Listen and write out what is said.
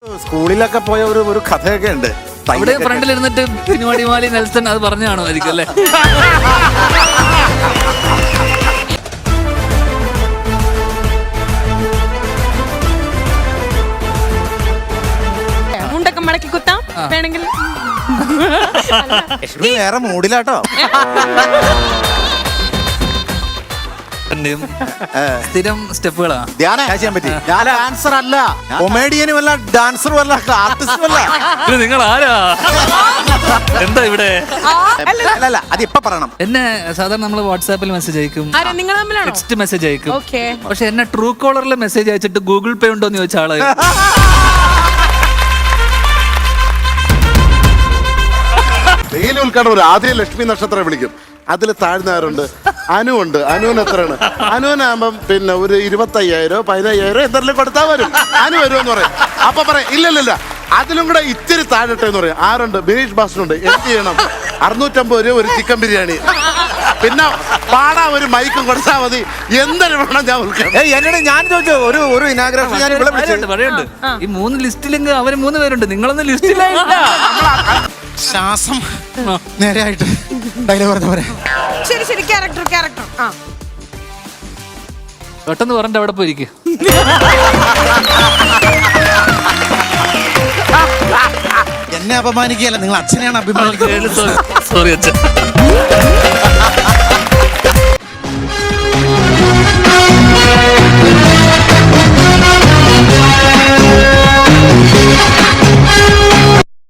സ്കൂളിലൊക്കെ പോയ ഒരു കഥയൊക്കെ ഉണ്ട്. അവിടെ ഫ്രണ്ടിലിരുന്നിട്ട് പിന്നുവാടിമാലി നെൽസൺ അത് പറഞ്ഞു കാണുമായിരിക്കും അല്ലേ? മുണ്ടൊക്കെ മടക്കി കുത്താം വേണമെങ്കിൽ. വേറെ മൂഡിലാട്ടോ. സ്ഥിരം സ്റ്റെപ്പുകളാണ്. ധ്യാനം ചെയ്യാൻ പറ്റി. ഞാൻ ഡാൻസർ അല്ല, കൊമേഡിയനും അല്ല, ഡാൻസറും അല്ല, ആർട്ടിസ്റ്റും അല്ല. നിങ്ങൾ ആരാ? എന്താ ഇവിടെ? അല്ല അത് ഇപ്പൊ പറയണം. എന്നെ സാധാരണ നമ്മൾ വാട്സാപ്പിൽ മെസ്സേജ് അയക്കും, നിങ്ങൾ തമ്മിലാണോ? ടെക്സ്റ്റ് മെസ്സേജ് അയക്കും. ഓക്കെ. പക്ഷെ എന്നെ ട്രൂ കോളറിൽ മെസ്സേജ് അയച്ചിട്ട് ഗൂഗിൾ പേ ഉണ്ടോ എന്ന് ചോദിച്ച ആള്. ഡെയിലി ഉദ്ഘാടനം ഒരു ആദ്യം ലക്ഷ്മി നക്ഷത്രം വിളിക്കും. അതിൽ താഴ്ന്നവരുണ്ട്. അനുവുണ്ട്. അനുവിന് എത്രയാണ്? അനുവിനാകുമ്പം പിന്നെ ഒരു 25,000 15,000 എന്തെങ്കിലും കൊടുത്താൽ വരും. അനു വരുമെന്ന് പറയും. അപ്പൊ പറയും ഇല്ലല്ല അതിലും കൂടെ ഇത്തിരി താഴട്ടെ എന്ന് പറയും. ആരുണ്ട്? ബിനീഷ് ബാസിനുണ്ട്. എന്ത് ചെയ്യണം? 650 രൂപ ഒരു ചിക്കൻ ബിരിയാണി, പിന്നെ പാടാ ഒരു മൈക്കും കൊടുത്താൽ മതി. എന്തൊരു വേണം ഞാൻ എന്നോട് ഞാൻ ചോദിച്ചു ഒരു ഇനാഗ്രേഷൻ ഞാൻ ഇവിടെ പറയുന്നുണ്ട്. ഈ 3 ലിസ്റ്റിലെങ്കിൽ അവര് 3 പേരുണ്ട്, നിങ്ങളൊന്നും ലിസ്റ്റിലായില്ല. ശ്വാസം നേരെയായിട്ട് ഡയലോഗ് പറഞ്ഞ പോലെ. ശരി ക്യാരക്ടർ. പെട്ടെന്ന് പറഞ്ഞിട്ട് അവിടെ പോയിരിക്കും. എന്നെ അപമാനിക്കുകയല്ല, നിങ്ങൾ അച്ഛനെയാണ് അഭിമാനിക്കുന്നത്. സോറി അച്ഛൻ.